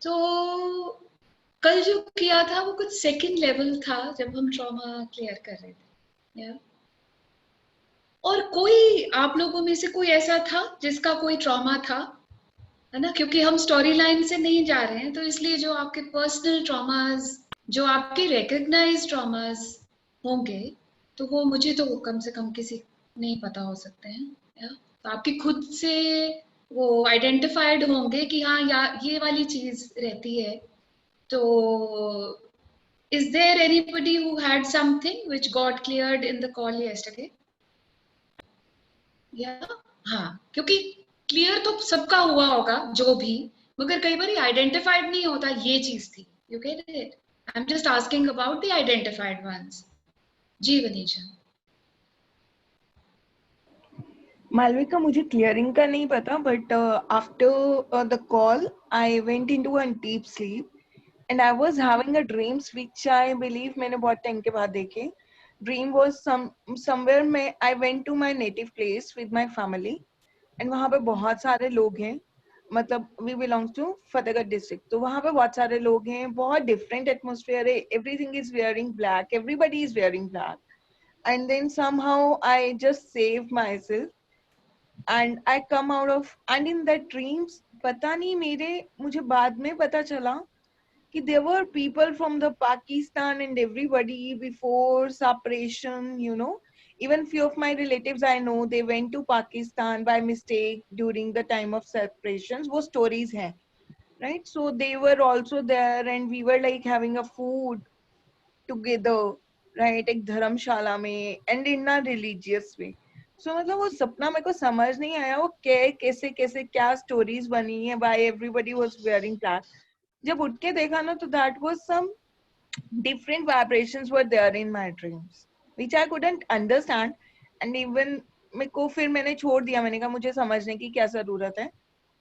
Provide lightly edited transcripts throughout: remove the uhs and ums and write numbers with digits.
तो कल जो किया था वो कुछ सेकंड लेवल था जब हम ट्रॉमा क्लियर कर रहे थे, या और कोई आप लोगों में से कोई ऐसा था जिसका कोई ट्रॉमा था, है ना? क्योंकि हम स्टोरी लाइन से नहीं जा रहे हैं, तो इसलिए जो आपके पर्सनल ट्रॉमास, जो आपके रिकग्नाइज ट्रॉमास होंगे, तो वो मुझे तो कम से कम किसी नहीं पता हो सकते हैं, या तो आपकी खुद से वो आइडेंटिफाइड होंगे कि हाँ या ये वाली चीज रहती है। तो is there anybody who had something which got cleared in the call yesterday? या हाँ, क्योंकि क्लियर तो सबका हुआ होगा जो भी, मगर कई बार आइडेंटिफाइड नहीं होता ये चीज थी। You get it? I am just asking about the identified ones. जी वनीशा। मालविका, मुझे क्लियरिंग का नहीं पता, but after the call I went into a deep sleep and I was having a dreams which I believe मैंने बहुत time के बाद देखे. ड्रीम वाज समवेयर में I went to my native place with my family and वहां पे बहुत सारे लोग हैं. मतलब we belongs to Fatehgarh district, तो वहां पे बहुत सारे लोग हैं, बहुत डिफरेंट एटमोस्फेयर है. Everything is wearing black, everybody is wearing black. And then somehow I just save myself and I come out of, and in that dreams पता नहीं मुझे बाद में पता चला कि there were people from the Pakistan and everybody before separation, you know. Even few of my relatives I know, they went to Pakistan by mistake during the time of separations. वो stories हैं, right? So they were also there and we were like having a food together, right? एक धर्मशाला में and in a religious way. So मतलब वो सपना मेरे को समझ नहीं आया वो कैसे कैसे क्या stories बनी है, why everybody was wearing black. जब उठ के देखा ना, तो that was some different vibrations were there in my dreams which I couldn't understand. And even मेरे को फिर मैंने छोड़ दिया. मैंने कहा मुझे समझने की क्या जरूरत है,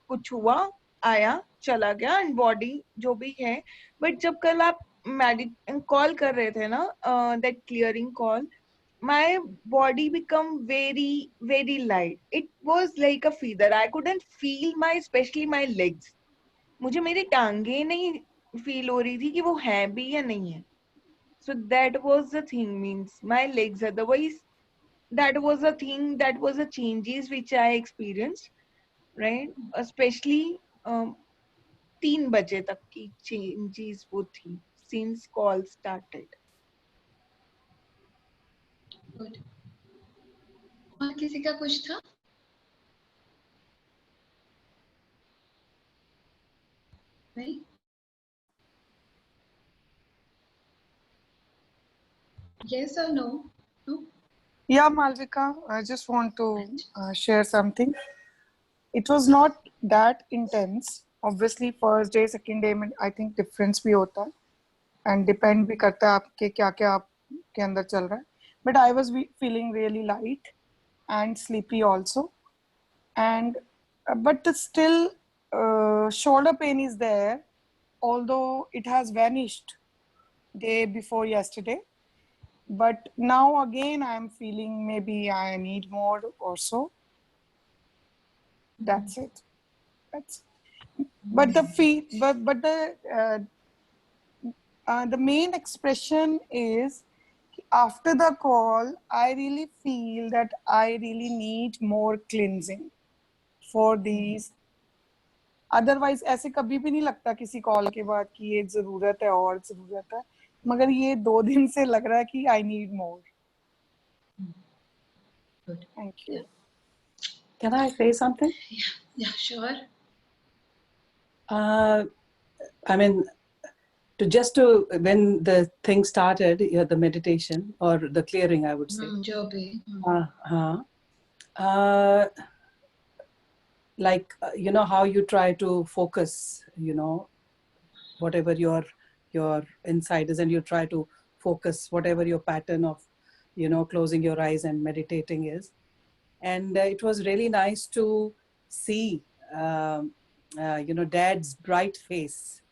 कुछ हुआ, आया, चला गया, एंड बॉडी जो भी है. बट जब कल आप कॉल कर रहे थे ना, that clearing call, my body become very light. It was like a feather. I couldn't feel my, especially my legs. मुझे मेरी टांगे नहीं फील हो रही थी कि वो है भी या नहीं है. So that was the thing, means my legs. Otherwise, that was a thing, that was a changes which I experienced, right? Especially 3 बजे तक की चेंजेस वो थी since call started. गुड। और किसी का कुछ था? नहीं? Yes or no? No? Yeah, Malvika, I just want to share something. It was not that intense. Obviously, first day, second day, में I think difference भी होता है, and depend भी करता है आपके क्या आपके अंदर चल रहा है. But I was feeling really light and sleepy also, and but still shoulder pain is there, although it has vanished day before yesterday. But now again I am feeling maybe I need more or so. That's it. But the main expression is after the call I really feel that I really need more cleansing for these. Otherwise ऐसे कभी भी नहीं लगता किसी call के बाद कि ये जरूरत है और जरूरत है, मगर ये 2 दिन से लग रहा है कि I need more. Good. Thank you. Can I say something? Yeah, sure. I mean, when the thing started, the meditation or the clearing, I would say. जो भी. Like, you know, how you try to focus, you know, whatever your inside is, and you try to focus whatever your pattern of, you know, closing your eyes and meditating is. And it was really nice to see, you know, Dad's bright face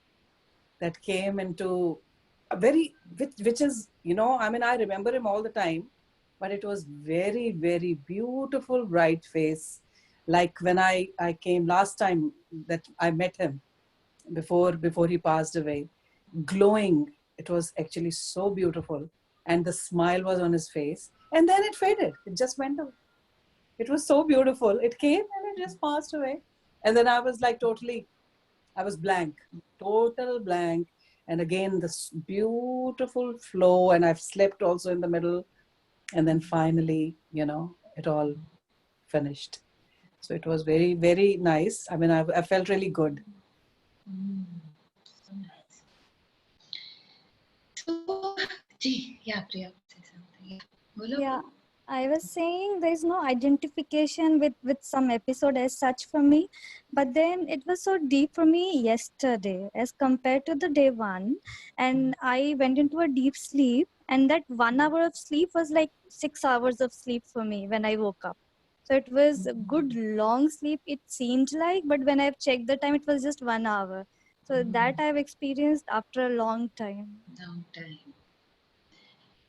that came into a very, which is, you know, I mean, I remember him all the time, but it was very, very beautiful, bright face. Like when I came last time that I met him, before he passed away, glowing. It was actually so beautiful, and the smile was on his face, and then it faded. It just went away. It was so beautiful. It came and it just passed away, and then I was like I was blank, total blank. And again, this beautiful flow, and I've slept also in the middle, and then finally, it all finished. So it was very, very nice. I mean, I felt really good. So nice. So, Ji, yeah, Priya, say something. Yeah. Bolo. Yeah, I was saying there's no identification with some episode as such for me, but then it was so deep for me yesterday as compared to the day one, and I went into a deep sleep, and that 1 hour of sleep was like 6 hours of sleep for me when I woke up. So it was a good long sleep, it seemed like, but when I've checked the time, it was just 1 hour. So that I've experienced after a long time. Long time.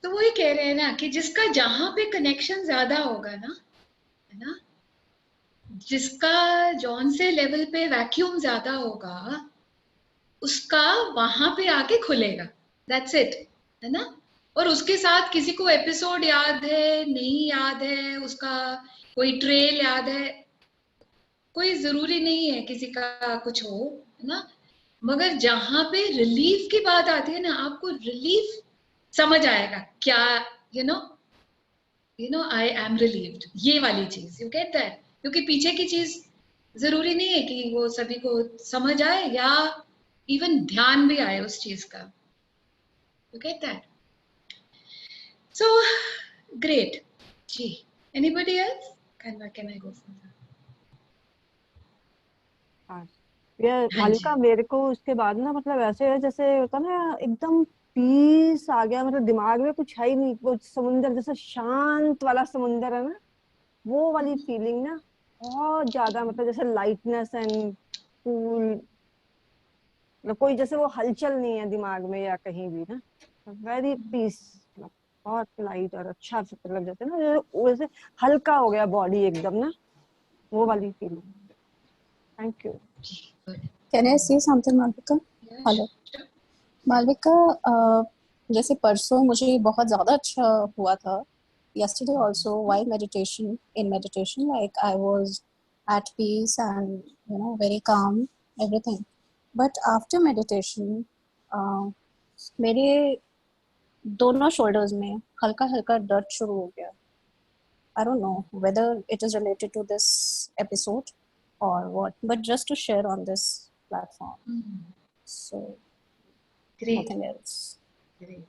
तो वही कह रहे हैं ना कि जिसका जहां पे कनेक्शन ज्यादा होगा ना, है ना, जिसका जॉन से लेवल पे वैक्यूम ज्यादा होगा, उसका वहां पे आके खुलेगा. दैट्स इट, है ना. और उसके साथ किसी को एपिसोड याद है, नहीं याद है, उसका कोई ट्रेल याद है, कोई जरूरी नहीं है किसी का कुछ हो, है ना. मगर जहां पे रिलीफ की बात आती है ना, आपको रिलीफ समझ आएगा क्या, आई एम रिलीव्ड, ये वाली चीज, यू गेट दैट. क्योंकि पीछे की चीज जरूरी नहीं है कि वो सभी को समझ आए या इवन ध्यान भी आए उस चीज का. You get that. So great. जी, anybody else? Can I go for that? Malika, मेरे को उसके बाद ना मतलब ऐसे है जैसे होता ना एकदम पीस आ गया, मतलब दिमाग में कुछ है ही नहीं, वो समुंदर जैसा शांत वाला समुंदर है ना, वो वाली फीलिंग ना बहुत ज्यादा, मतलब जैसे लाइटनेस एंड कूल, मतलब कोई जैसे वो हलचल नहीं है दिमाग में या कहीं भी ना, वेरी पीस, बहुत लाइट और अच्छा, मतलब जैसे ना वैसे हल्का हो गया बॉडी एकदम ना, वो वाली feeling. Thank you. Can I say something, Malvika? Hello Malvika, जैसे परसों मुझे बहुत ज़्यादा अच्छा हुआ था. Yesterday also while in meditation, like I was at peace and very calm, everything. But after meditation, मेरे दोनों shoulders में हल्का हल्का दर्द शुरू हो गया. I don't know whether it is related to this episode or what, but just to share on this platform. So Great. nothing else. Great.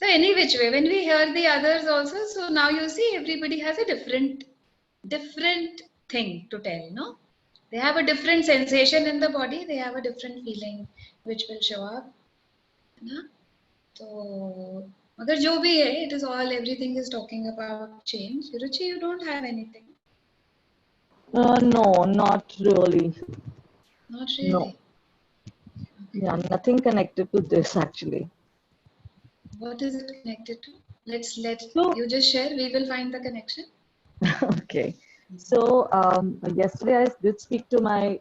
So any which way, when we hear the others also, so now you see everybody has a different thing to tell, no? They have a different sensation in the body, they have a different feeling which will show up, na? So agar jo bhi hai, it is all, everything is talking about change. Ruchi, you don't have anything? No, not really. Not really? No. Yeah, nothing connected to this actually. What is it connected to? Let So- you just share, we will find the connection. Okay. So yesterday I did speak to my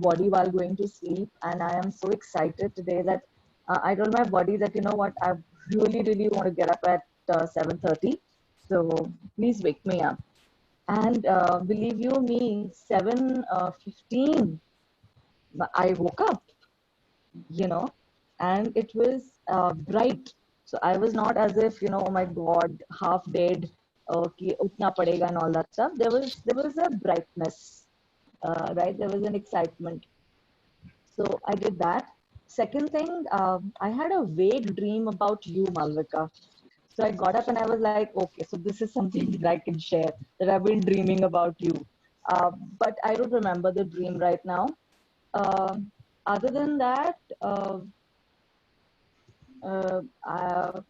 body while going to sleep, and I am so excited today that I told my body that what, I really want to get up at 7:30. So please wake me up. And believe you me, 7:15 I woke up, and it was bright. So I was not as if, oh my God, half dead, ki utna padega and all that stuff. There was a brightness, right? There was an excitement. So I did that. Second thing, I had a vague dream about you, Malvika. So I got up and I was like, okay, so this is something that I can share, that I've been dreaming about you. But I don't remember the dream right now. Other than that,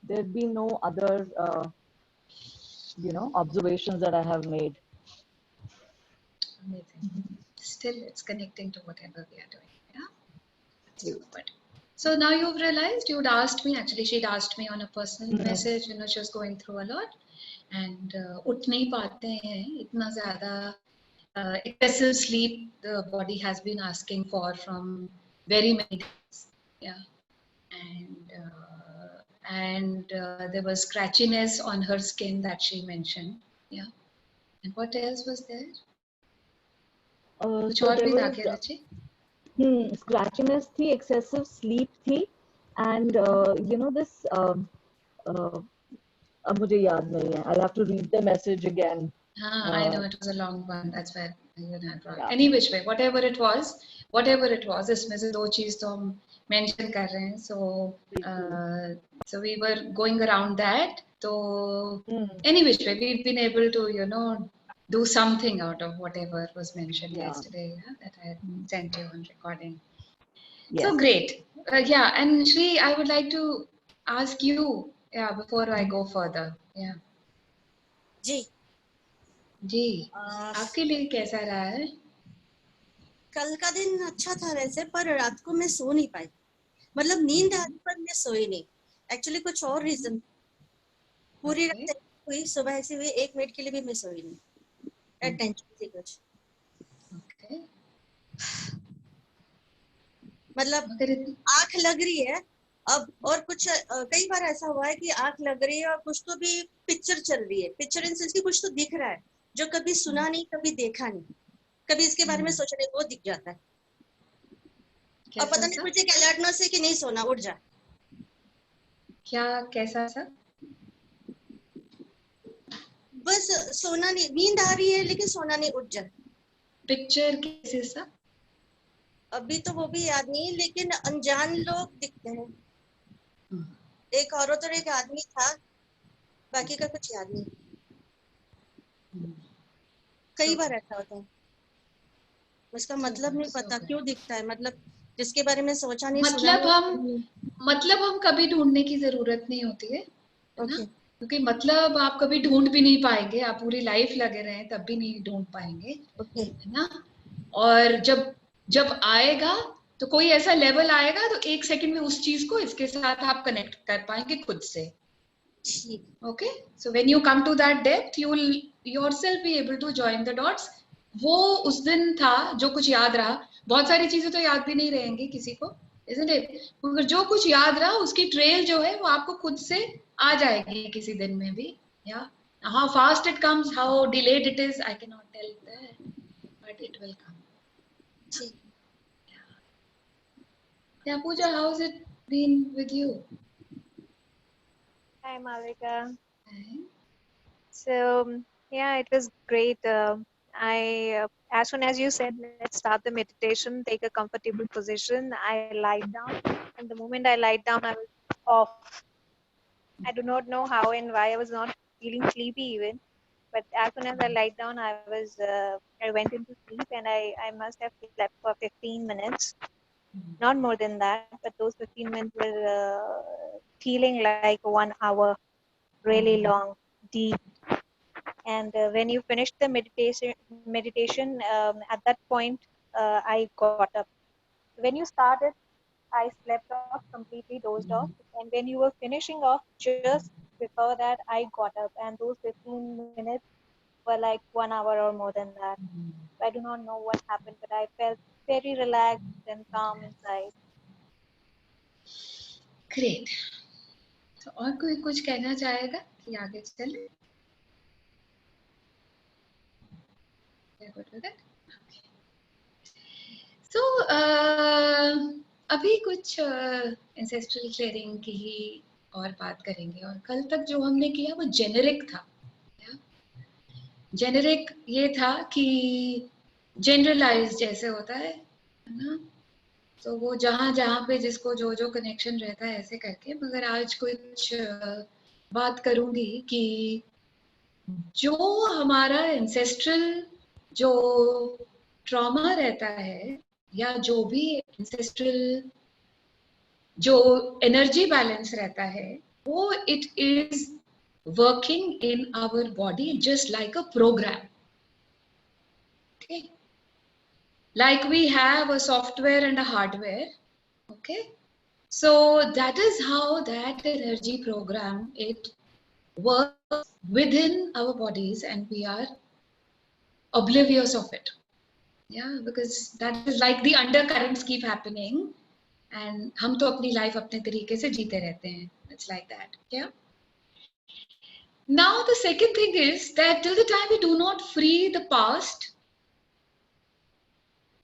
there'd be no other, observations that I have made. Amazing. Still, it's connecting to whatever we are doing. Yeah. That's so good. So now you've realized, you'd asked me, actually she'd asked me on a personal message, she was going through a lot, and उठ नहीं पाते हैं इतना ज़्यादा excessive sleep the body has been asking for from very many days. Yeah, and there was scratchiness on her skin that she mentioned. Yeah, and what else was there? कुछ So और there भी था was क्या रुचि? scratchiness thi, excessive sleep thi, and this अब मुझे याद नहीं है. I'll have to read the message again. I know it was a long one. That's why you had brought. Yeah. Any which way, whatever it was, इसमें से दो चीज तो हम mention कर रहे हैं. So we were going around that. So any which way, we've been able to do something out of whatever was mentioned yesterday, that I had sent you on recording. Yes. So great. Yeah, and Shri, I would like to ask you, before I go further. Yeah. जी आपके लिए कैसा रहा है? कल का दिन अच्छा था वैसे, पर रात को मैं सो नहीं पाई. मतलब नींद आ रही पर मैं सोई नहीं. एक्चुअली कुछ और रीजन. पूरी रात हुई, सुबह ऐसी हुई, 1 मिनट के लिए भी मैं सोई नहीं. टेंशन थी कुछ. मतलब आंख लग रही है अब, और कुछ कई बार ऐसा हुआ है कि आंख लग रही है और कुछ तो भी पिक्चर चल रही है. पिक्चर इन सेंस की कुछ तो दिख रहा है जो कभी सुना नहीं, कभी देखा नहीं, कभी इसके बारे में सोचा नहीं, वो दिख जाता है. और पता नहीं कुछ एक अलर्टनेस है कि नहीं सोना, उठ जा. क्या कैसा सा? बस सोना नहीं, नींद आ रही है लेकिन सोना नहीं, उठ जा. पिक्चर कैसे सा? अभी तो वो भी याद नहीं, लेकिन अनजान लोग दिखते हैं. एक औरत और एक आदमी था, बाकी का कुछ याद नहीं. कई बार ऐसा होता है. उसका मतलब नहीं पता क्यों दिखता है. मतलब जिसके बारे में सोचा नहीं, मतलब हम कभी ढूंढने की जरूरत नहीं होती है. क्योंकि मतलब आप कभी ढूंढ भी नहीं पाएंगे. आप पूरी लाइफ लगे रहे तब भी नहीं ढूंढ पाएंगे, है ना. और जब आएगा तो कोई ऐसा लेवल आएगा तो 1 सेकंड में उस चीज को इसके साथ आप कनेक्ट कर पाएंगे खुद से. Okay, so when you come to that depth, you will yourself be able to join the dots. वो उस दिन था जो कुछ याद रहा. बहुत सारी चीजें तो याद भी नहीं रहेंगी किसी को, isn't it? मगर जो कुछ याद रहा उसकी ट्रेल जो है वो आपको खुद से आ जाएगी किसी दिन में भी. Yeah, how fast it comes, how delayed it is, I cannot tell that, but it will come. Yeah, Pooja, how's it been with you? Hi, Malvika. Hi. So, yeah, it was great. As soon as you said, let's start the meditation, take a comfortable position, I lied down. And the moment I lied down, I was off. I do not know how and why I was not feeling sleepy even. But as soon as I lied down, I went into sleep, and I must have slept for 15 minutes. Not more than that, but those 15 minutes were feeling like 1 hour, really long, deep. And when you finished the meditation, at that point, I got up. When you started, I slept off, completely dozed off. And when you were finishing off, just before that, I got up. And those 15 minutes were like 1 hour or more than that. I do not know what happened, but I felt very relaxed and calm inside. Great. So, और कोई कुछ कहना चाहेगा कि आगे चले? So, अभी कुछ ancestral clearing की ही और बात करेंगे. और कल तक जो हमने किया वो जेनेरिक था. जेनेरिक ये था कि जनरलाइज जैसे होता है ना. तो वो जहाँ पे जिसको जो कनेक्शन रहता है ऐसे करके. मगर आज कुछ बात करूंगी कि जो हमारा एंसेस्ट्रल जो ट्रॉमा रहता है या जो भी एंसेस्ट्रल जो एनर्जी बैलेंस रहता है वो it is working in our body just like a program. Okay, like we have a software and a hardware. Okay, so that is how that energy program it works within our bodies, and we are oblivious of it. Yeah, because that is like the undercurrents keep happening and हम तो अपनी life अपने तरीके से जीते रहते हैं. It's like that. Yeah. Now the second thing is that till the time we do not free the past,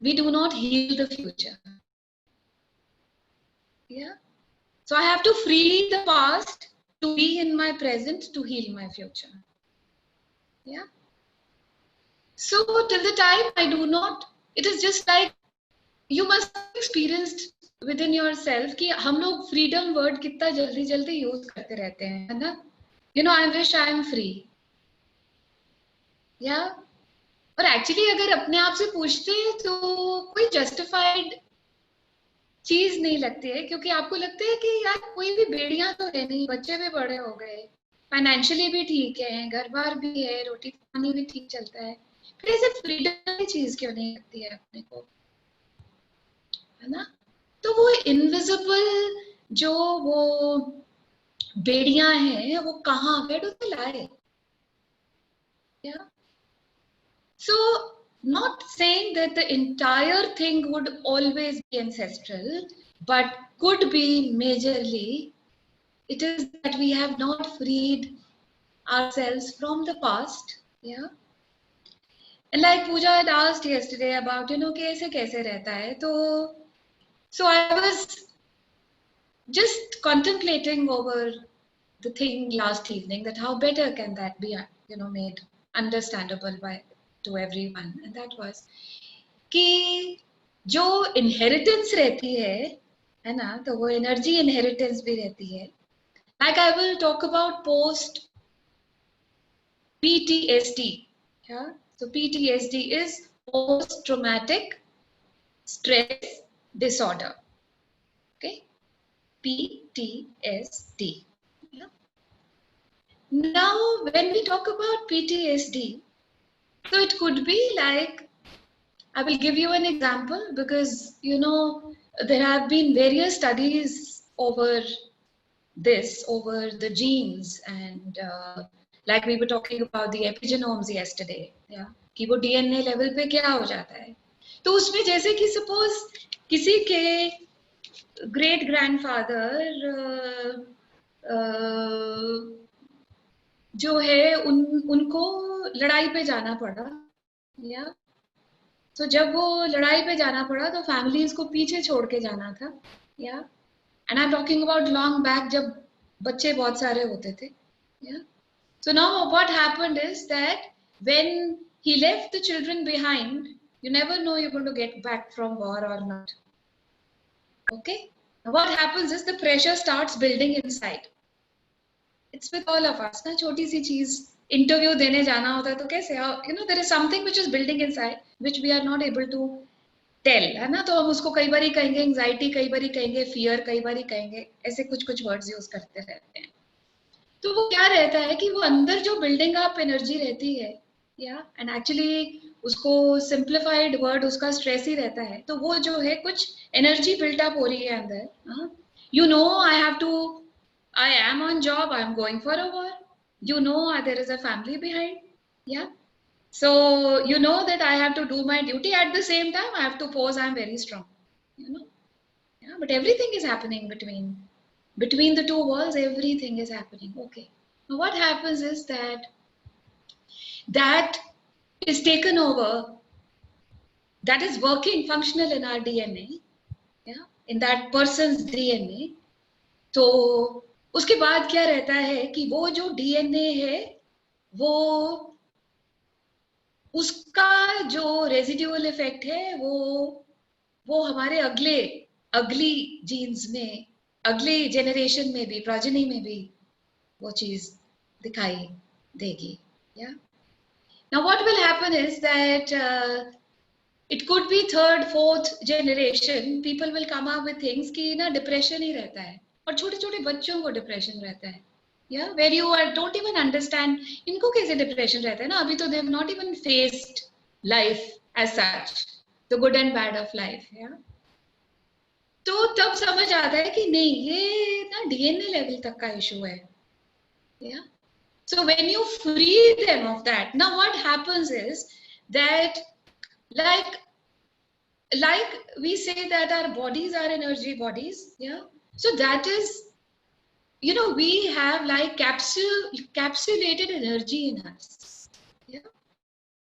we do not heal the future. Yeah. So I have to free the past to be in my present to heal my future. Yeah. So till the time I do not, it is just like you must have experienced within yourself कि हम लोग freedom word कितना जल्दी जल्दी use करते रहते हैं, है ना? You know, I wish I am free. Yeah. और actually अगर अपने आप से पूछते हैं तो कोई justified चीज नहीं लगती है, क्योंकि आपको लगता है कि यार कोई भी बेड़ियां तो है नहीं, बच्चे भी बड़े हो गए, फाइनेंशियली भी ठीक है, घर बार भी है, रोटी पानी भी ठीक चलता है, फिर ऐसे फ्रीडम की चीज क्यों नहीं लगती है अपने को, है ना? तो वो इनविजिबल जो वो बेड़ियां हैं वो कहाँ, where do they lie? Yeah. So not saying that the entire thing would always be ancestral, but could be majorly, it is that we have not freed ourselves from the past. Yeah. And like Pooja had asked yesterday about, you know, कैसे कैसे रहता है, तो so I was just contemplating over the thing last evening, that how better can that be, you know, made understandable by to everyone, and that was कि जो inheritance रहती है ना, तो वो energy inheritance भी रहती है. Like I will talk about post PTSD. Yeah, so PTSD is post traumatic stress disorder. Okay, PTSD. Yeah. Now, when we talk about PTSD, so it could be like, I will give you an example because, you know, there have been various studies over this, over the genes, and like we were talking about the epigenomes yesterday, yeah, कि वो DNA level पे क्या हो जाता है. तो उसमें जैसे कि suppose किसी के great grandfather जो है उनको लड़ाई पे जाना पड़ा, या तो जब वो लड़ाई पे जाना पड़ा तो फैमिलीज को पीछे छोड़ के जाना था, या and I am talking about long back जब बच्चे बहुत सारे होते थे, या so now what happened is that when he left the children behind, you never know you're going to get back from war or not. Okay, now what happens is the pressure starts building inside. It's with all of us ना, छोटी सी चीज interview देने जाना होता है तो कैसे, you know, there is something which is building inside which we are not able to tell, है ना, तो हम उसको कई बारी कहेंगे एंजाइटी, कई बारी कहेंगे फियर, कई बारी कहेंगे ऐसे कुछ कुछ वर्ड्स यूज करते रहते हैं. तो वो क्या रहता है कि वो अंदर जो बिल्डिंग अप एनर्जी रहती है, या एंड एक्चुअली उसको सिंप्लीफाइड वर्ड उसका स्ट्रेस ही रहता है, तो वो जो है कुछ एनर्जी बिल्टअप हो रही है अंदर. You know I have to, I am on job, I am going for a war. You know there is a family behind. Yeah. So you know that I have to do my duty. At the same time, I have to pose I am very strong. You know. Yeah. But everything is happening between the two walls. Everything is happening. Okay. Now what happens is that is taken over. That is working functional in our DNA. Yeah. In that person's DNA. तो उसके बाद क्या रहता है कि वो जो DNA है वो उसका जो रेजिड्यूअल इफेक्ट है वो हमारे अगली जीन्स में, अगले जेनरेशन में भी, प्रोजेनी में भी वो चीज दिखाई देगी. या now what will happen is that it could be third fourth generation, people will come up with things कि ना डिप्रेशन ही रहता है, और छोटे छोटे बच्चों को डिप्रेशन रहता है. या where you are don't even understand इनको कैसे डिप्रेशन रहता है ना, अभी तो they have not even faced life as such, the good and bad of life. या तो तब समझ आता है कि नहीं, ये ना डीएनए लेवल तक का इशू है. या so when you free them of that, now what happens is that like we say that our bodies are energy bodies, yeah. So that is, you know, we have like capsulated energy in us, yeah.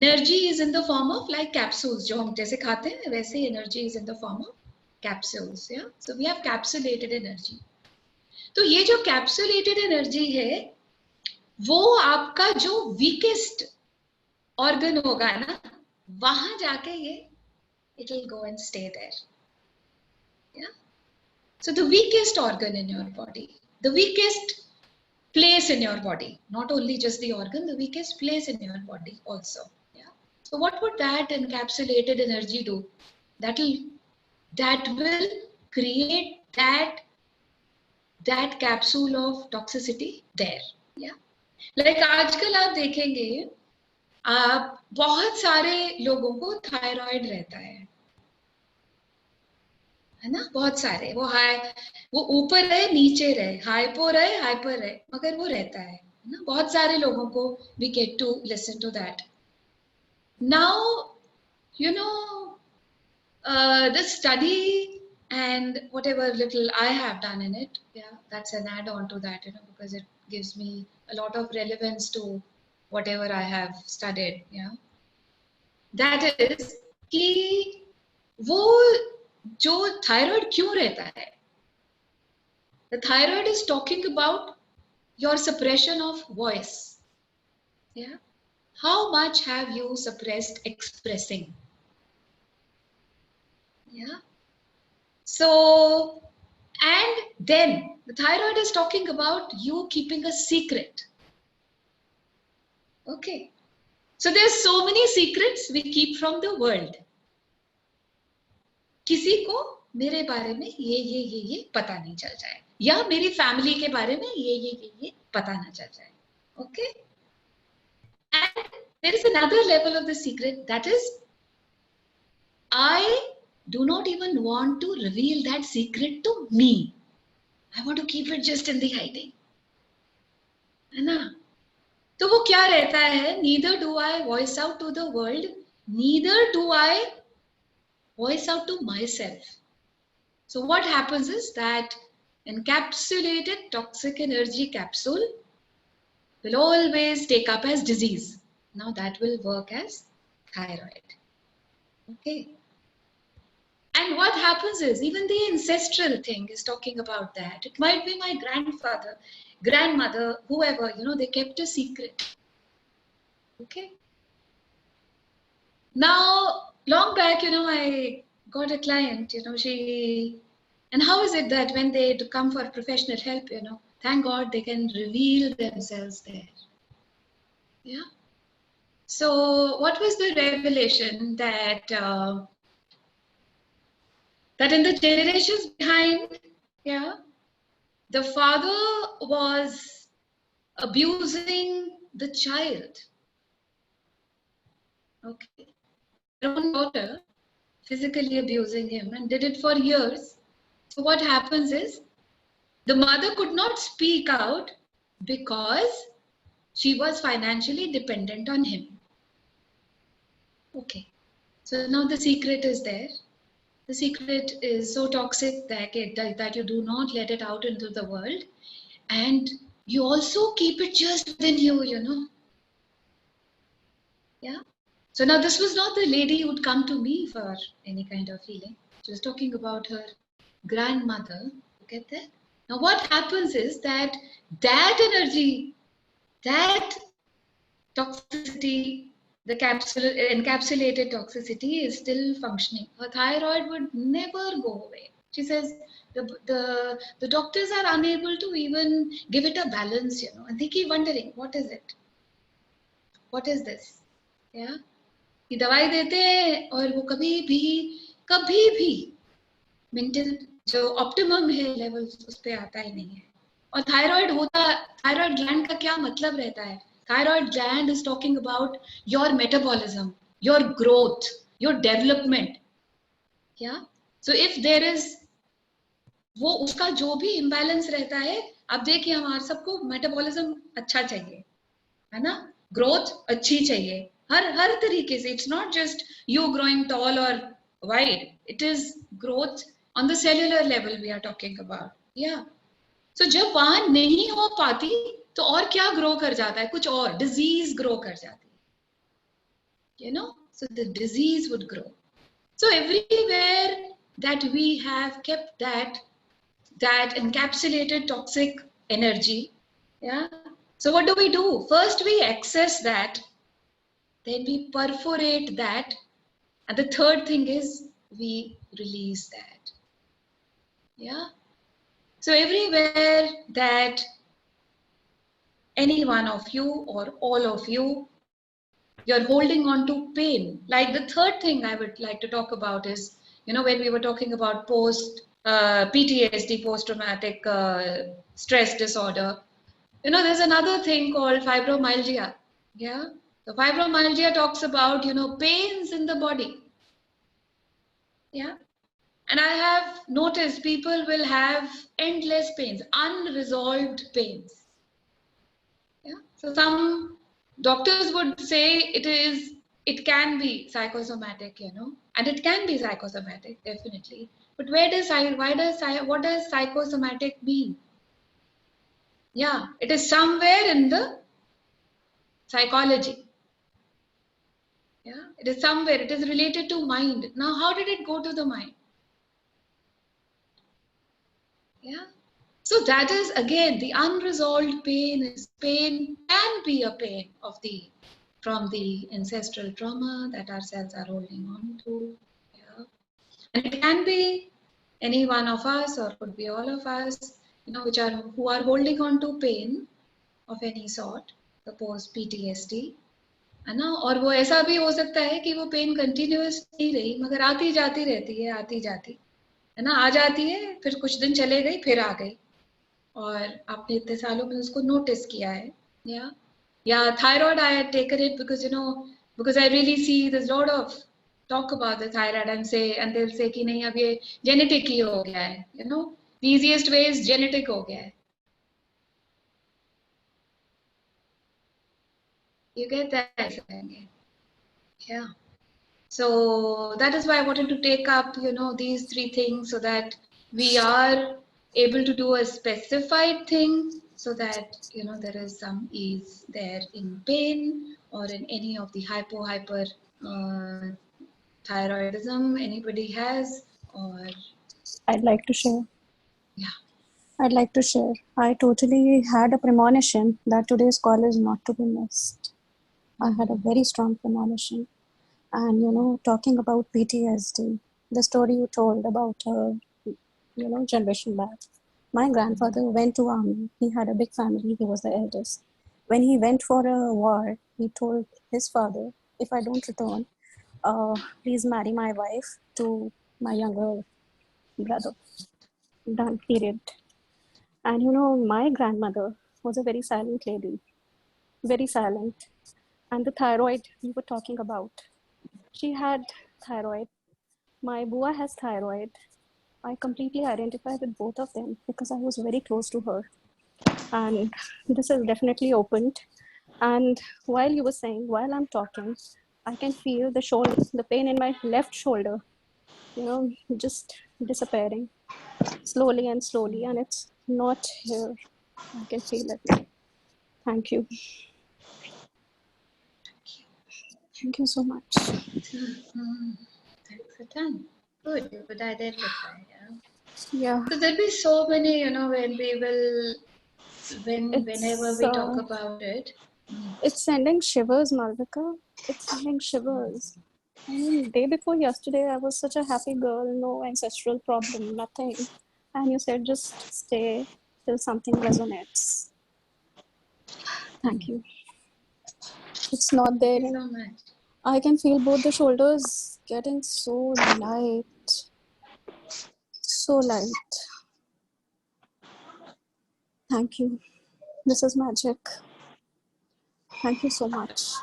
Energy is in the form of like capsules, जो हम जैसे खाते हैं वैसे energy is in the form of capsules, yeah. So we have capsulated energy. तो ये जो capsulated energy है वो आपका जो weakest organ होगा ना, वहां जाके ये it will go and stay there, yeah. So the weakest organ in your body, the weakest place in your body, not only just the organ, the weakest place in your body also, yeah. So what would that encapsulated energy do? That will create that capsule of toxicity there, yeah. Like आजकल आप देखेंगे, आप बहुत सारे लोगों को thyroid रहता है ना, बहुत सारे, वो ऊपर रहे नीचे रहे, हाइपो रहे हाइपर रहे, मगर वो रहता है ना, बहुत सारे लोगों को we get to listen to that. Now, you know, the study and whatever little I have done in it, yeah, that's an add-on to that, you know, because it gives me a lot of relevance to whatever I have studied, yeah. That is कि वो जो thyroid क्यों रहता है? The thyroid is talking about your suppression of voice, yeah. How much have you suppressed expressing? Yeah. So, and then the thyroid is talking about you keeping a secret. Okay. So there's so many secrets we keep from the world. किसी को मेरे बारे में ये पता नहीं चल जाए, या मेरी फैमिली के बारे में ये पता ना चल जाए. Okay. And there is another level of the secret, that is, I do not even want to reveal that secret to me. I want to keep it just in the hiding. है ना? तो वो क्या रहता है? Neither do I voice out to the world, neither do I voice out to myself. So what happens is that encapsulated toxic energy capsule will always take up as disease. Now that will work as thyroid. Okay. And what happens is, even the ancestral thing is talking about that. It might be my grandfather, grandmother, whoever, you know, they kept a secret. Okay. Now, long back, you know, I got a client, you know, and how is it that when they come for professional help, you know, thank God they can reveal themselves there. Yeah. So what was the revelation that that in the generations behind, yeah, the father was abusing the child. Okay. Their own daughter physically abusing him, and did it for years. So what happens is, the mother could not speak out because she was financially dependent on him. Okay. So now the secret is there. The secret is so toxic that you do not let it out into the world, and you also keep it just within you, you know. Yeah. So now this was not the lady who would come to me for any kind of healing. She was talking about her grandmother. Get that? Now what happens is that energy, that toxicity, the encapsulated toxicity is still functioning. Her thyroid would never go away. She says the doctors are unable to even give it a balance, you know, and they keep wondering, what is it? What is this? Yeah. ये दवाई देते हैं और वो कभी भी mental जो optimum है लेवल उस पे आता ही नहीं है. और थायराइड ग्लैंड का क्या मतलब रहता है? Thyroid gland is talking about your metabolism, your growth, your development. Yeah. So if there is वो उसका जो भी imbalance रहता है, अब देखिए हमारे सबको metabolism अच्छा चाहिए, है ना? Growth अच्छी चाहिए, हर तरीके से. It's not just you growing tall or wide. It is growth on the cellular level we are talking about. Yeah. So जब वहां नहीं हो पाती तो और क्या ग्रो कर जाता है, कुछ और डिजीज ग्रो कर जाती है, so the disease would grow. So everywhere that we have kept that encapsulated toxic energy, yeah, so what do? First we access that, then we perforate that, and the third thing is we release that. Yeah. So everywhere that any one of you or all of you, you're holding on to pain. Like the third thing I would like to talk about is, when we were talking about PTSD, post-traumatic stress disorder, there's another thing called fibromyalgia. Yeah. The fibromyalgia talks about, pains in the body. Yeah. And I have noticed people will have endless pains, unresolved pains. Yeah. So some doctors would say it can be psychosomatic, and it can be psychosomatic, definitely. But what does psychosomatic mean? Yeah, it is somewhere in the psychology. Yeah, it is somewhere. It is related to mind. Now, how did it go to the mind? Yeah. So that is again the unresolved pain can be a pain from the ancestral trauma that our cells are holding on to. Yeah. And it can be any one of us or could be all of us, who are holding on to pain of any sort, suppose PTSD. है ना. और वो ऐसा भी हो सकता है कि वो पेन कंटिन्यूअस नहीं रही, मगर आती जाती रहती है, आती जाती है ना, आ जाती है, फिर कुछ दिन चले गई, फिर आ गई, और आपने इतने सालों में उसको नोटिस किया है. या thyroid, I had taken it because I really see there's a lot of talk about the thyroid and they'll say कि नहीं, अब ये जेनेटिक ही हो गया है, the easiest way is genetic हो गया है. You get that? Yeah. So that is why I wanted to take up, these three things so that we are able to do a specified thing so that, there is some ease there in pain or in any of the hyper thyroidism anybody has, or. I'd like to share. Yeah. I'd like to share. I totally had a premonition that today's call is not to be missed. I had a very strong premonition. And, talking about PTSD, the story you told about, generation back. My grandfather went to army. He had a big family. He was the eldest. When he went for a war, he told his father, if I don't return, please marry my wife to my younger brother. Done, period. And, my grandmother was a very silent lady, very silent. And the thyroid you were talking about, she had thyroid. My Bua has thyroid. I completely identify with both of them because I was very close to her. And this has definitely opened. And while you were saying, while I'm talking, I can feel the pain in my left shoulder, just disappearing slowly and slowly. And it's not here. I can feel it. Thank you. Thank you so much. Thanks a ton. Good, you could identify. Yeah. So there'll be so many, whenever we talk about it. It's sending shivers, Malvika. It's sending shivers. I mean, day before yesterday, I was such a happy girl, no ancestral problem, nothing. And you said just stay till something resonates. Thank you. It's not there. Thank you so much. I can feel both the shoulders getting so light. So light. Thank you. This is magic. Thank you so much.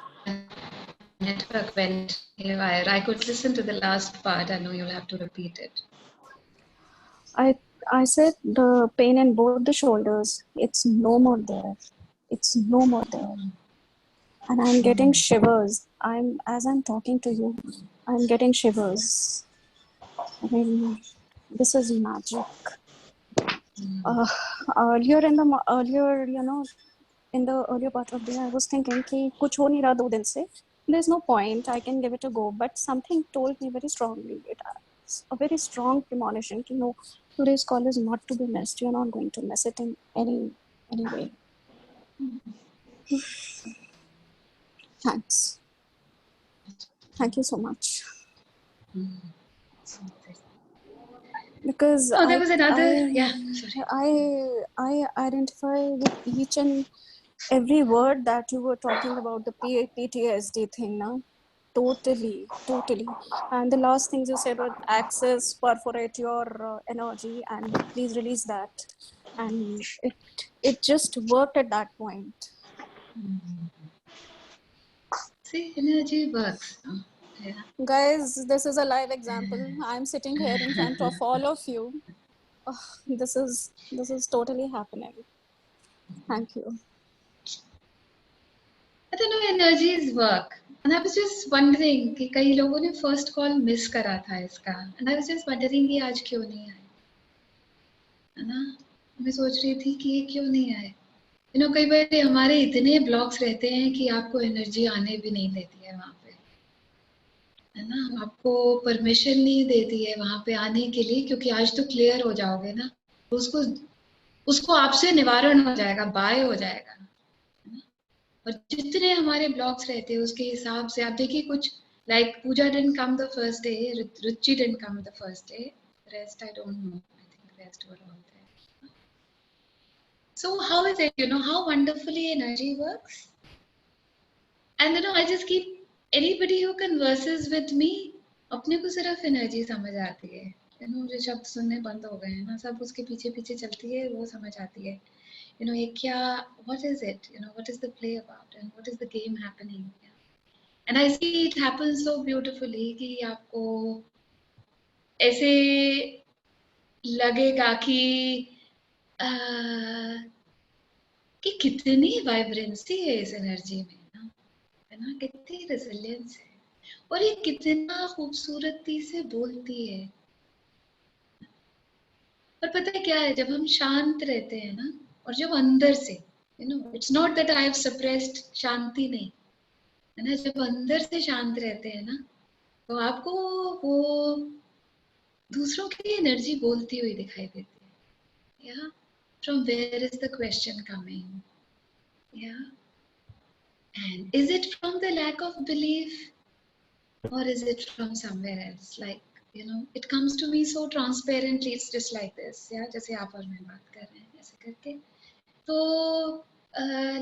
Network went haywire. I could listen to the last part. I know you'll have to repeat it. I said the pain in both the shoulders, it's no more there. It's no more there. and I'm getting shivers. As I'm talking to you, I'm getting shivers. I mean, this is magic. Earlier in the earlier, in the earlier part of the day, I was thinking कि कुछ हो नहीं रहा 2 दिन से. There's no point. I can give it a go. But something told me very strongly. It's a very strong premonition. कि no, today's call is not to be missed. You're not going to miss it in any way. Thanks. Thank you so much. Because Oh, there was another. Yeah, sorry. I identify with each and every word that you were talking about, the PTSD thing now. Totally. And the last things you said were access, perforate your energy, and please release that. And it just worked at that point. See, energy works. Yeah. Guys, this is a live example. I'm sitting here in front of all of you. Oh, this is totally happening. Thank you. I don't know, energies work. And I was just wondering कि कई लोगों ने first call miss करा था इसका. And I was just wondering कि आज क्यों नहीं आए. है ना? मैं सोच रही थी कि ये क्यों नहीं आए. कई बार हमारे इतने ब्लॉक्स रहते हैं कि आपको एनर्जी आने भी नहीं देती है वहाँ पे. है ना? आपको परमिशन नहीं देती है वहाँ पे आने के लिए, क्योंकि आज तो क्लियर हो जाओगे ना. उसको आपसे निवारण हो जाएगा, बाय हो जाएगा. और जितने हमारे ब्लॉक्स रहते हैं उसके हिसाब से आप देखिए, कुछ like Puja didn't come the first day, Ruchi didn't come the first day, rest I don't know, I think rest were all there. So how is it, how wonderfully energy works? And I just keep, anybody who converses with me, अपने को सिर्फ energy समझ आती है. मुझे शब्द सुनने बंद हो गए हैं ना, सब उसके पीछे पीछे चलती है, वो समझ आती है. ये क्या, what is it, what is the play about and what is the game happening. And I see it happens so beautifully कि आपको ऐसे लगेगा कि कितनी वाइब्रेंसी है इस एनर्जी में ना, है ना, कितनी रेजिलियंस है, और ये कितना खूबसूरती से बोलती है. और पता है क्या है, जब हम शांत रहते हैं ना, और जब अंदर से, it's not that I have suppressed, शांति नहीं है ना, जब अंदर से शांत रहते हैं ना, तो आपको वो दूसरों की एनर्जी बोलती हुई दिखाई देती है. या from where is the question coming, या and is it from the lack of belief और is it from somewhere else. Like it comes to me so transparently, it's just like this. Yeah, जैसे आप और मैं बात कर रहे हैं ऐसे करके. तो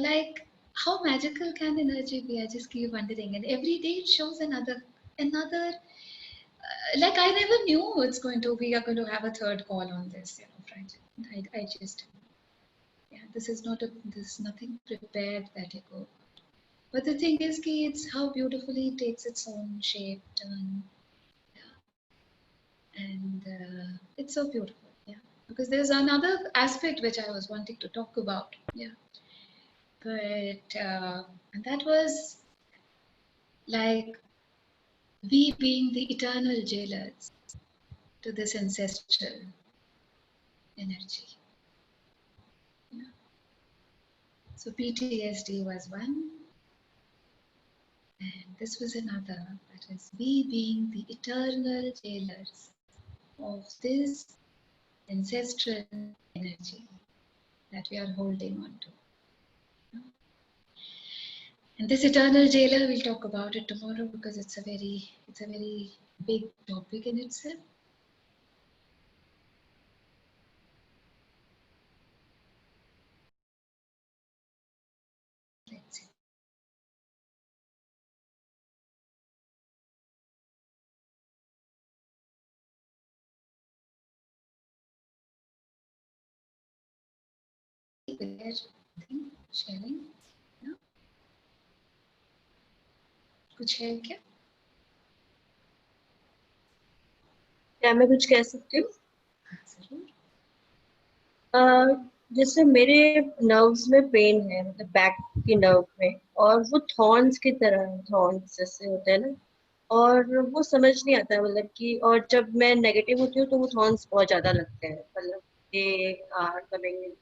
like how magical can energy be? I just keep wondering, and every day it shows another like I never knew we are going to have a third call on this, Friday. I just, this is nothing prepared that you go. But the thing is ki it's how beautifully it takes its own shape, turn. And it's so beautiful, because there's another aspect which I was wanting to talk about, but and that was like we being the eternal jailers to this ancestral energy. So PTSD was one, and this was another, that is we being the eternal jailers of this ancestral energy that we are holding on to. And this eternal jailer, we'll talk about it tomorrow, because it's a very big topic in itself. Let's see. Sharing, no? कुछ है क्या? क्या मैं कुछ कह सकती हूँ? जरूर. जैसे मेरे नर्व्स में पेन है, मतलब बैक की नर्व में, और वो थॉर्न्स की तरह है, थॉर्न्स जैसे होते हैं ना, और वो समझ नहीं आता है, मतलब कि, और जब मैं नेगेटिव होती हूँ तो वो थॉर्न्स बहुत ज्यादा लगते हैं, मतलब ये आर कमिंग,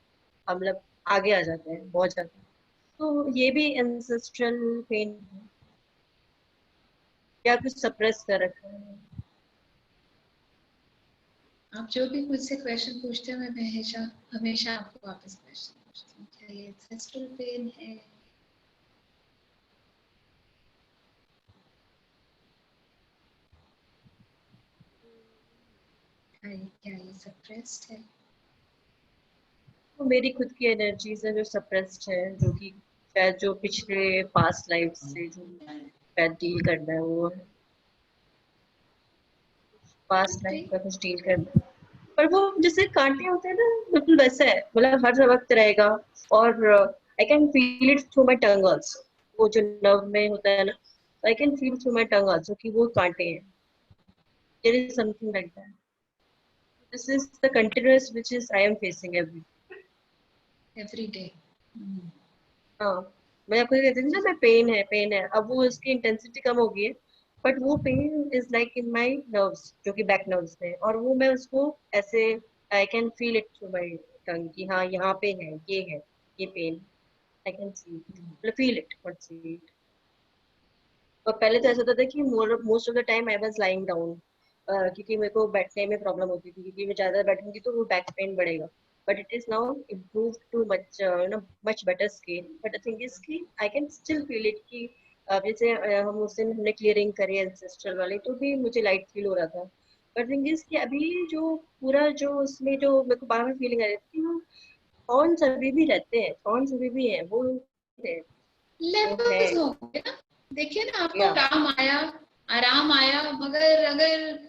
मतलब आगे आ जाते हैं बहुत ज्यादा। तो ये भी एंसेस्ट्रल पेन है या कुछ सप्रेस कर रखा है? आप जो भी मुझसे क्वेश्चन पूछते हैं मैं हमेशा हमेशा आपको वापस क्वेश्चन पूछती हूँ, क्या ये एंसेस्ट्रल पेन है, क्या ये सप्रेस्ड है? तो मेरी खुद की एनर्जीज है जो सप्रेस्ड है, जो कि शायद जो पिछले पास्ट लाइफ से जो शायद डील करना है, वो पास्ट लाइफ का कुछ डील करना है। पर वो जैसे कांटे होते हैं ना, बिल्कुल वैसा है, मतलब हर वक्त रहेगा। और I can feel it through my tongue also, वो जो नर्व में होता है ना, I can feel through my tongue also कि वो कांटे हैं। There is something like that. This is the continuous which is I am facing every day? हाँ, मैं आपको ये कहती थी ना, मैं पेन है, अब वो उसकी इंटेंसिटी कम हो गई है, बट वो pain is like in my nerves, जो कि बैक नर्व्स में, और वो मैं उसको ऐसे I can feel it through my tongue कि हाँ यहाँ पे है ये pain, I can see it, मतलब feel it but see it. और पहले तो ऐसा होता था कि most of the time I was lying down, क्योंकि मेरे को बैठने में प्रॉब्लम होती थी, क्योंकि मैं ज्यादा बैठूंगी तो वो बैक पेन बढ़ेगा। But it is now improve to much much better scale, but the thing is कि I can still feel it कि जैसे हम उस दिन हमने क्लियरिंग करी एंसेस्ट्रल वाली, तो भी मुझे लाइट फील हो रहा था। बट थिंग इज कि अभी जो पूरा जो उसमें जो मेरे को बार बार फीलिंग आ रही थी, वो थॉर्न्स अभी भी रहते हैं, थॉर्न्स अभी भी हैं, वो है। लेवल्स हो गए ना, देखिए ना, आपको या आराम आया, मगर अगर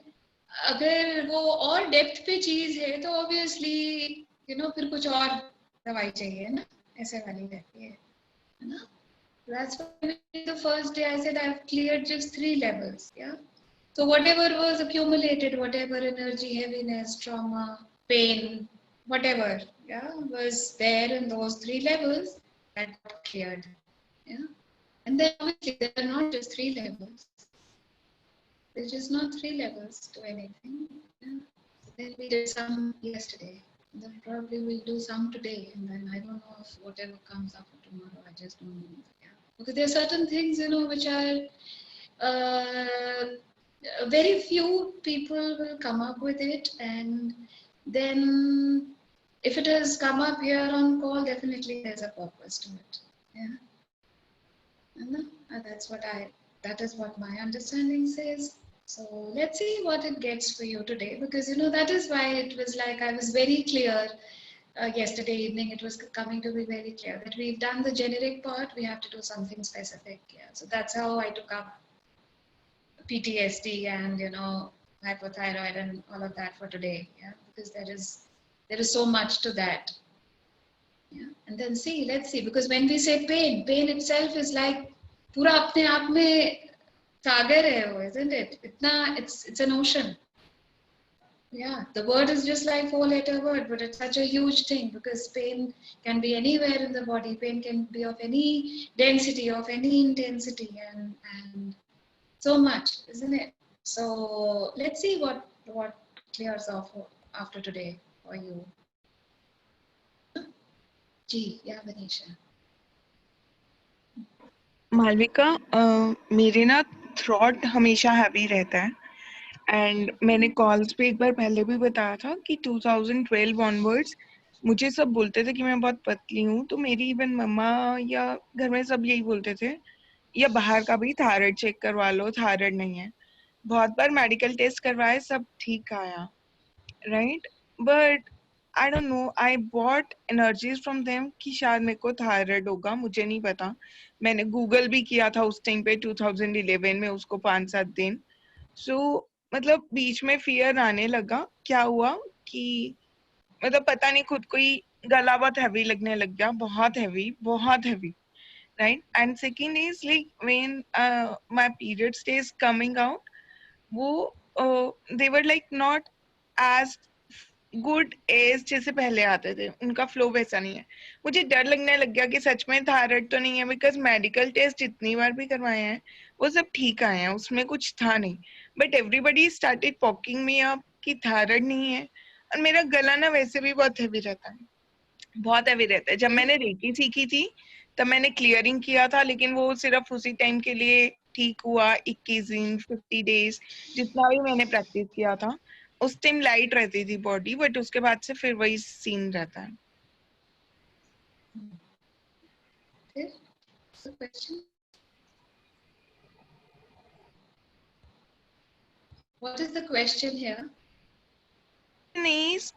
अगर वो और डेप्थ पे चीज है तो ऑब्वियसली फिर कुछ और दवाई चाहिए ना, ऐसे वाली रहती है ना। That's why the first day I said I've cleared just 3 levels. Yeah. So whatever was accumulated, whatever energy, heaviness, trauma, pain, whatever, yeah, was there in those 3 levels, that got cleared. Yeah. And then obviously there are not just 3 levels. There's just not 3 levels to anything. Yeah. So then we did some yesterday. Then probably we'll do some today. And then I don't know if whatever comes up tomorrow, I just don't know. Yeah. Because there are certain things, which are uh, very few people will come up with it. And then if it has come up here on call, definitely there's a purpose to it. Yeah. And that is what my understanding says. So let's see what it gets for you today, because that is why it was like I was very clear yesterday evening. It was coming to be very clear that we've done the generic part, we have to do something specific. Yeah. So that's how I took up PTSD and hypothyroid and all of that for today. Yeah, because there is so much to that. Yeah. And then let's see, because when we say pain itself is like पूरा अपने आप में सागर है वो, isn't it? It's an ocean. Yeah, the word is just like 4-letter word, but it's such a huge thing because pain can be anywhere in the body. Pain can be of any density, of any intensity, and so much, isn't it? So let's see what clears off after today for you. Gee, yeah, Vanisha. Malvika, मेरे ना throat हमेशा heavy रहता है, and मैंने calls पे एक बार पहले भी बताया था कि 2012 ऑनवर्ड्स मुझे सब बोलते थे कि मैं बहुत पतली हूँ, तो मेरी इवन मम्मा या घर में सब यही बोलते थे, या बाहर का भी थायराइड चेक करवा लो, थायराइड नहीं है। बहुत बार मेडिकल टेस्ट करवाए, सब ठीक आया, right? But I don't know, I bought energies from them कि शायद मेरे को थायराइड होगा, मुझे नहीं पता। मैंने गूगल भी किया था उस टाइम पे 2011 में, उसको 5-7 दिन। सो मतलब बीच में फियर आने लगा। क्या हुआ कि मतलब पता नहीं, खुद को ही गला बहुत हैवी लगने लग गया, बहुत heavy, right? And second is like when my period days coming out, वो they were like not as good as जैसे पहले आते थे, उनका फ्लो वैसा नहीं है। मुझे डर लगने लग गया कि सच में थायराइड तो नहीं है, बिकॉज मेडिकल टेस्ट जितनी बार भी करवाए हैं वो सब ठीक आए हैं, उसमें कुछ था नहीं। But everybody started popping me up कि थायराइड नहीं है। और मेरा गला ना वैसे भी बहुत हैवी रहता है, बहुत हैवी रहता है। जब मैंने रेकी सीखी थी तब मैंने क्लियरिंग किया था, लेकिन वो सिर्फ उसी टाइम के लिए ठीक हुआ, 21 दिन 50 डेज जितना भी मैंने प्रैक्टिस किया था। उस टाइम लाइट रहती थी बॉडी, बट उसके बाद से फिर वही सीन रहता है। What is the question here? Is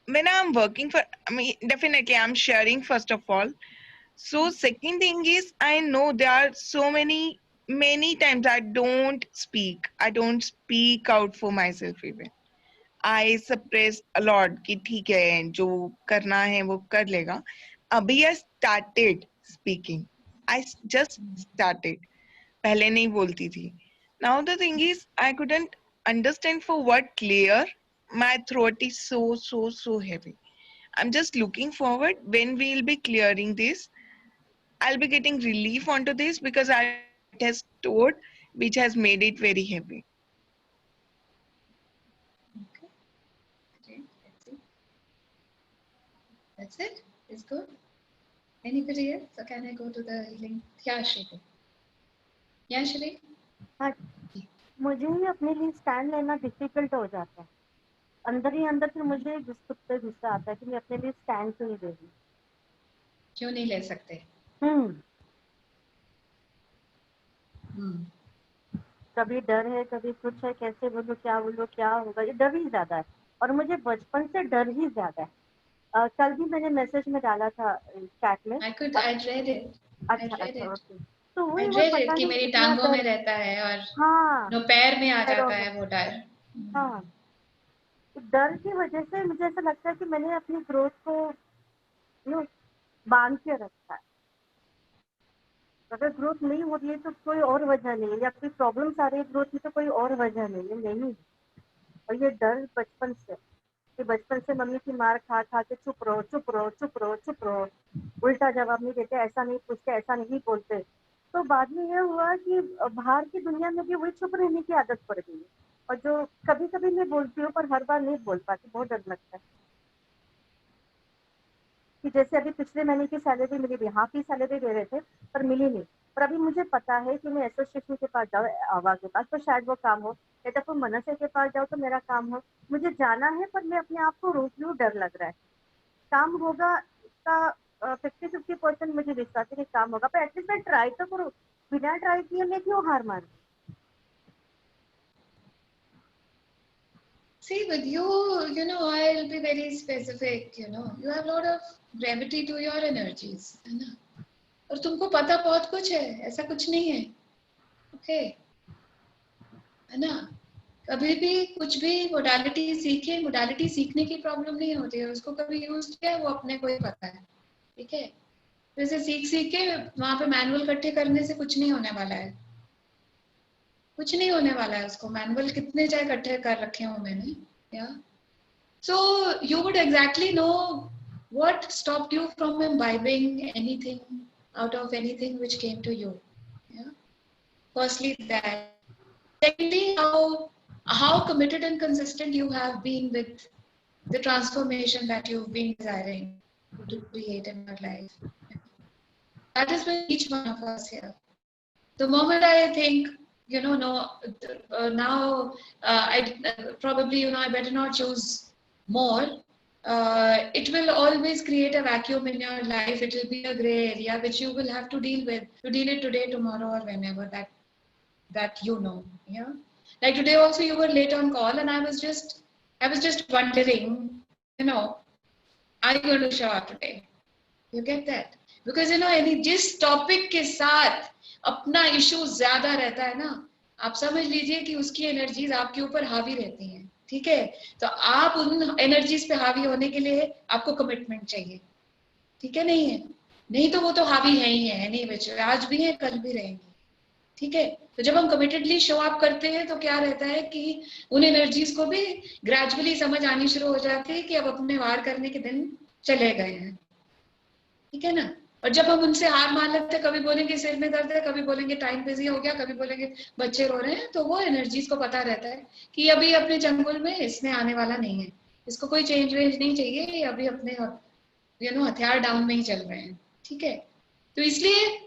when I'm working for, I mean, definitely I'm sharing first of all. So second thing is, I know there are so many times I don't speak out for myself even. I suppress a lot कि ठीक है जो करना है वो कर लेगा। अभी I started speaking. I just started. पहले नहीं बोलती थी. Now the thing is, I couldn't understand for what clear. My throat is so heavy. I'm just looking forward when we'll be clearing this. I'll be getting relief onto this because I test stored, which has made it very heavy. Okay. Great. Let's see. That's it. It's good. Anybody else? So can I go to the healing? Yeah, Shri. Yeah, Shri. हाँ, मुझे ही अपने लिए stand लेना difficult हो जाता है। अंदर ही अंदर फिर मुझे गुस्सा आता है कि मैं अपने लिए स्टैंड क्यों नहीं ले रही। क्यों नहीं ले सकते? कभी डर है, कभी कुछ है, कैसे बोलूं, क्या होगा, ये डर ही ज्यादा है। और मुझे बचपन से डर ही ज्यादा है। कल भी मैंने मैसेज में डाला था चैट में। I read it. अच्छा ओके। तो I read it कि मेरी टांगों में रहता है और हाँ पैर में आ जाता है वो डर। हाँ, डर की वजह से मुझे ऐसा लगता है कि मैंने अपनी ग्रोथ को बांध के रखा है। अगर ग्रोथ नहीं हो रही है तो कोई और वजह नहीं है, या कोई प्रॉब्लम्स आ रही है ग्रोथ में तो कोई और वजह नहीं है। और ये डर बचपन से, कि बचपन से मम्मी की मार खा के चुप रहो, उल्टा जवाब नहीं देते, ऐसा नहीं पूछते, ऐसा नहीं बोलते। तो बाद में ये हुआ कि बाहर की दुनिया में भी वही चुप रहने की आदत पड़ गई। और जो कभी कभी मैं बोलती हूँ पर हर बार नहीं बोल पाती, बहुत डर लगता है। कि जैसे अभी पिछले महीने की सैलरी मिली थी, हाफ की सैलरी दे रहे थे पर मिली नहीं। पर अभी मुझे पता है कि मैं एसोसिएशन के पास जाऊँ, आवा के पास, तो शायद वो काम हो, या तो फिर मनसे के पास जाऊँ तो मेरा काम हो। मुझे जाना है पर मैं अपने आप को रोक लूँ, डर लग रहा है। काम होगा इसका 50-50% मुझे विश्वास है कि काम होगा, पर एटलीस्ट मैं ट्राई तो करूँ। बिना ट्राई किए मैं क्यों हार मारूं? See, with you, I'll be very specific, you have a lot of gravity to your energies, है ना? और तुमको पता बहुत कुछ है, ऐसा कुछ नहीं है, ओके? है ना? कभी भी कुछ भी मोडालिटी सीखने की प्रॉब्लम नहीं होती है, उसको कभी यूज किया है वो अपने को ही पता है, ठीक है? जैसे सीख के वहां पे मैनुअल इकट्ठे करने से कुछ नहीं होने वाला है, कुछ नहीं होने वाला है। उसको मैनुअल कितने चाहे इकट्ठे कर रखे हो मैंने, या so you would exactly know what stopped you from imbibing anything out of anything which came to you, yeah? Firstly that. Secondly, how committed and consistent you have been with the transformation that you've been desiring to create in your life. That is with each one of us here. The moment I think, now probably, I better not choose more. It will always create a vacuum in your life. It will be a gray area which you will have to deal it today, tomorrow, or whenever that yeah. Like today also you were late on call, and I was just wondering, are you going to show up today? You get that? Because जिस topic के साथ अपना issue ज्यादा रहता है ना, आप समझ लीजिए कि उसकी एनर्जीज आपके ऊपर हावी रहती हैं, ठीक है? तो आप उन एनर्जीज पे हावी होने के लिए आपको कमिटमेंट चाहिए, ठीक है? नहीं तो वो तो हावी है ही है, नहीं बच्चे, आज भी है कल भी रहेंगे, ठीक है। तो जब हम कमिटेडली शो अप करते हैं तो क्या रहता है कि उन एनर्जीज को भी ग्रेजुअली समझ आनी शुरू हो जाती है कि अब अपने वार करने के दिन चले गए हैं, ठीक है ना। और जब हम उनसे हार मान लेते हैं, कभी बोलेंगे सिर में दर्द है, कभी बोलेंगे टाइम बिजी हो गया, कभी बोलेंगे बच्चे रो रहे हैं, तो वो एनर्जीज को पता रहता है कि अभी अपने जंगल में इसमें आने वाला नहीं है, इसको कोई चेंज वेंज नहीं चाहिए, ये अभी अपने हथियार डाउन में ही चल रहे हैं, ठीक है। तो इसलिए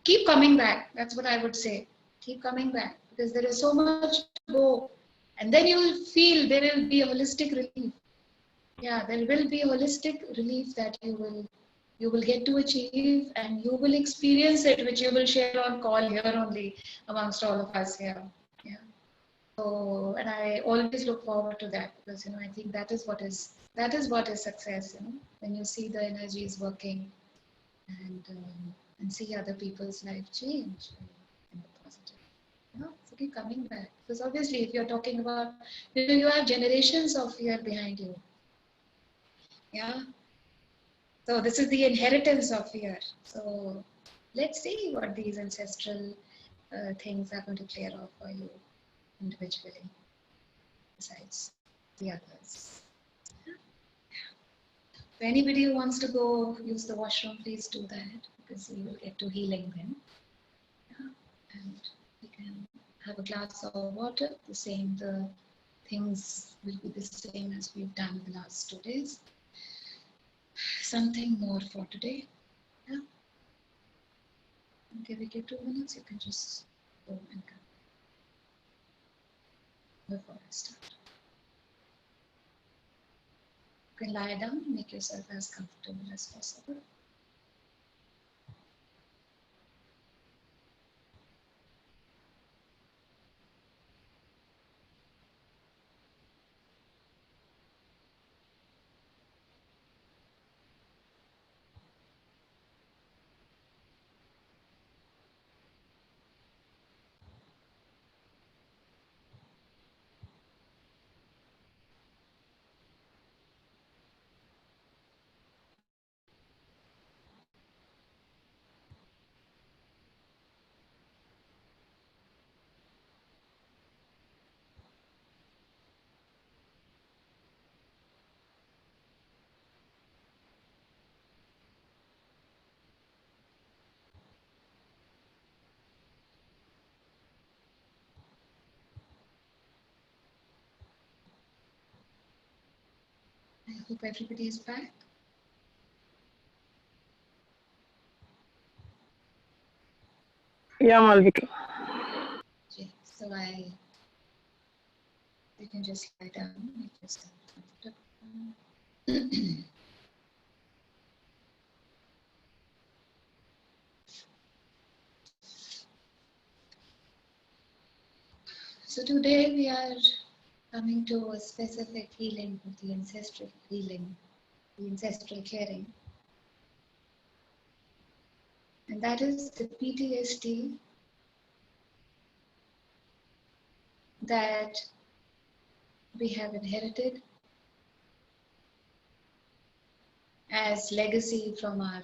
keep coming back, that's what I would say, keep coming back, because there is so much to go, and then you will feel there will be a holistic relief. Yeah, there will be a holistic relief that you will get to achieve, and you will experience it, which you will share on call here only amongst all of us here. Yeah. So, and I always look forward to that, because I think that is what is success, when you see the energies working, and see other people's life change in the positive. So keep coming back, because obviously if you're talking about, you have generations of fear behind you. Yeah. So this is the inheritance of fear. So let's see what these ancestral things are going to clear off for you individually, besides the others. If anybody who wants to go use the washroom, please do that, because we will get to healing then. And we can have a glass of water. The things will be the same as we've done the last 2 days. Something more for today. Yeah. Okay, we get 2 minutes. You can just go and come before I start. You can lie down, make yourself as comfortable as possible. I hope everybody is back. Yeah, Malvika. Okay, so you can just lie down, make yourself comfortable. So today we are coming to a specific healing of the ancestral healing, the ancestral clearing. And that is the PTSD that we have inherited as legacy from our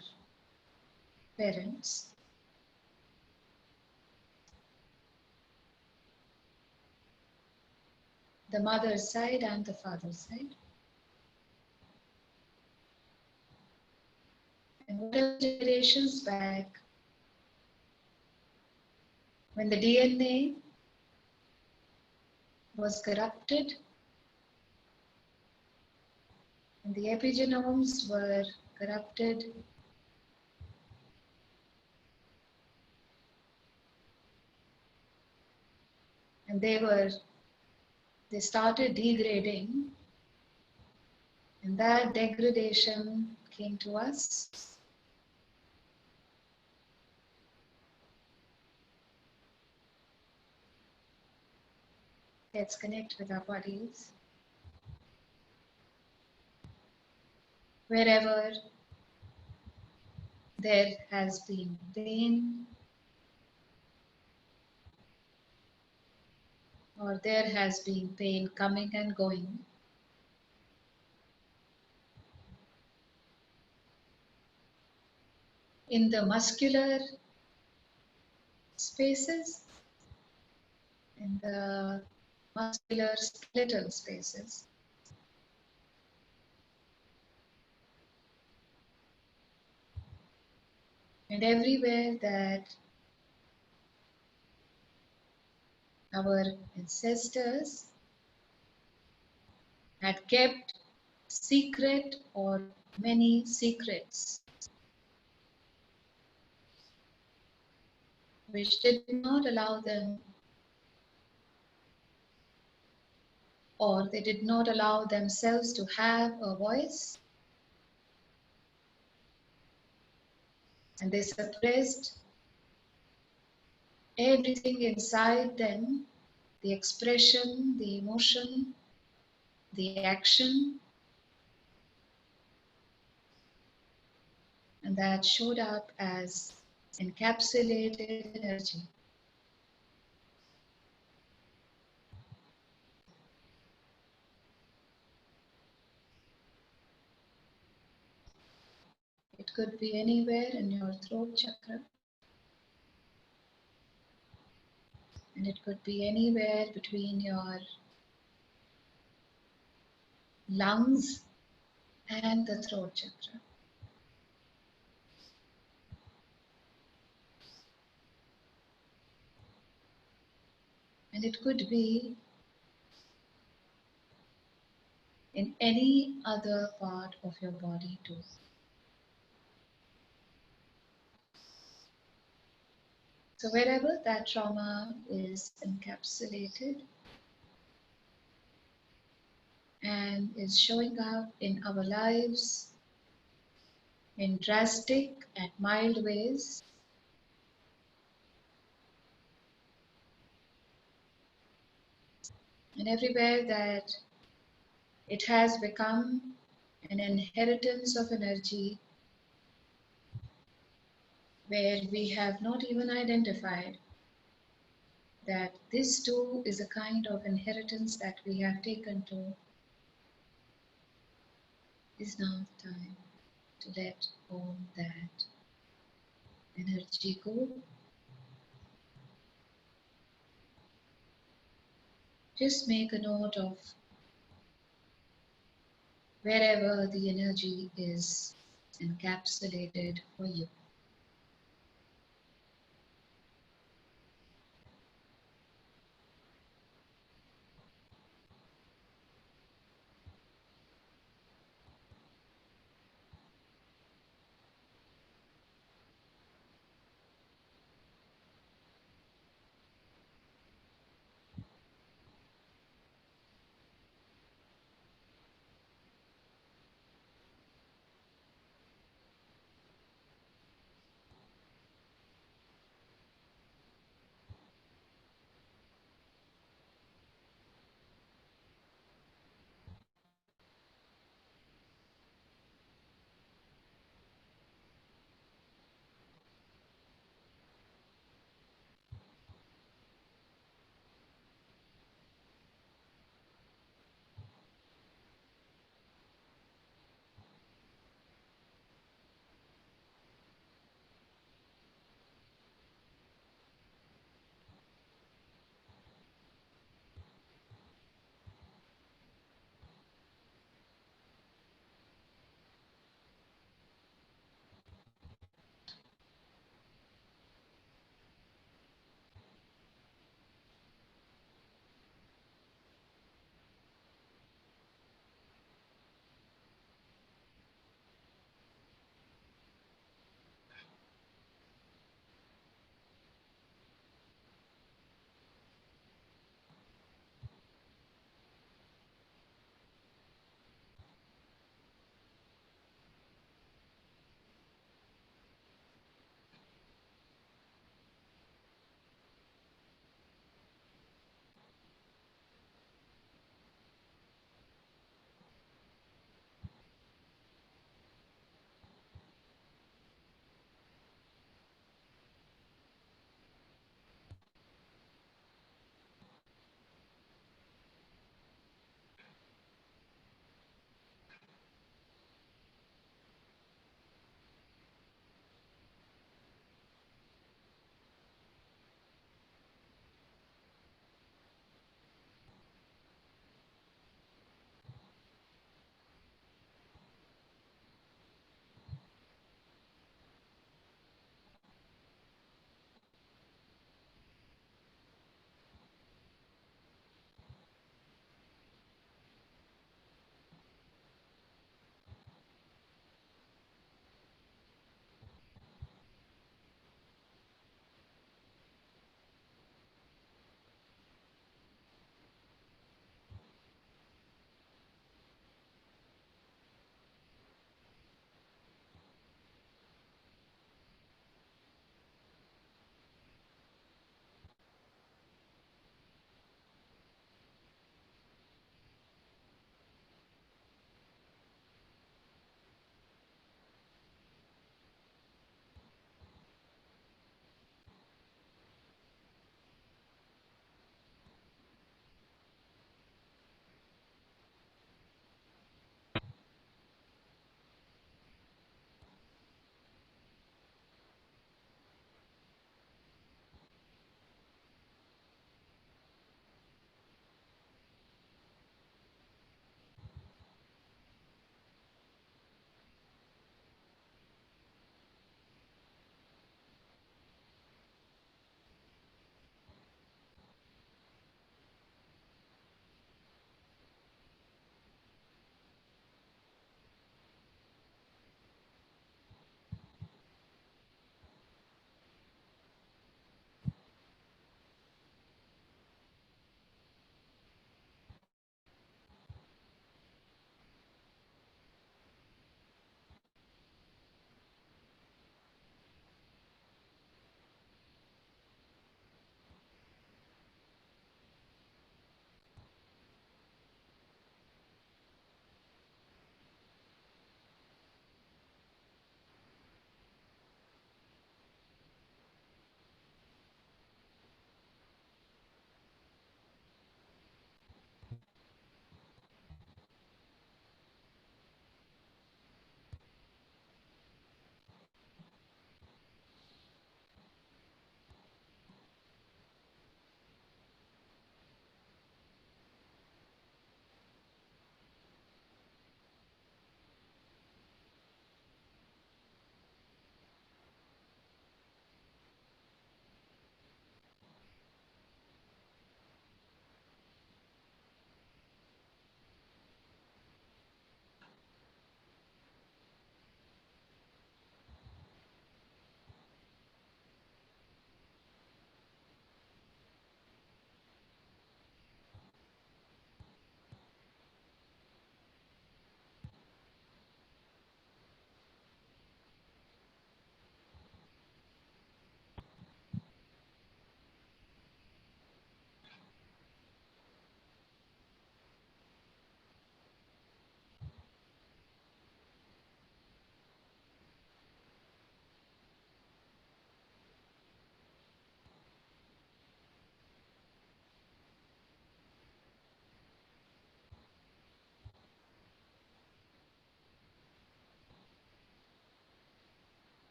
parents. The mother's side and the father's side. And whatever generations back, when the DNA was corrupted and the epigenomes were corrupted, and they started degrading, and that degradation came to us. Let's connect with our bodies. Wherever there has been pain, or there has been pain coming and going, in the muscular spaces, in the muscular skeletal spaces. And everywhere that our ancestors had kept secret or many secrets, which did not allow them, or they did not allow themselves to have a voice, and they suppressed everything inside them, the expression, the emotion, the action, and that showed up as encapsulated energy. It could be anywhere in your throat chakra, and it could be anywhere between your lungs and the throat chakra. And it could be in any other part of your body too. So wherever that trauma is encapsulated and is showing up in our lives in drastic and mild ways, and everywhere that it has become an inheritance of energy where we have not even identified that this too is a kind of inheritance that we have taken to, is now the time to let all that energy go. Just make a note of wherever the energy is encapsulated for you.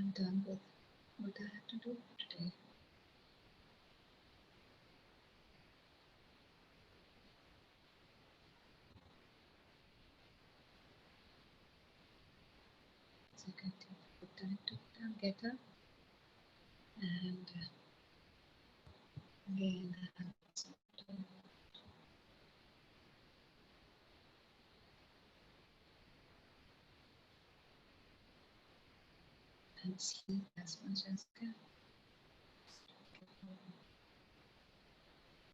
I'm done with what I had to do today. So you can take good time to get up and again and sleep as much as you can.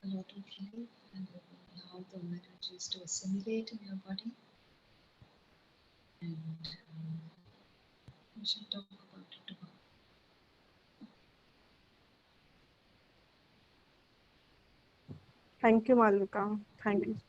A lot of relief, and you will allow the energies to assimilate in your body. And we should talk about it tomorrow. Thank you, Malvika. Thank you.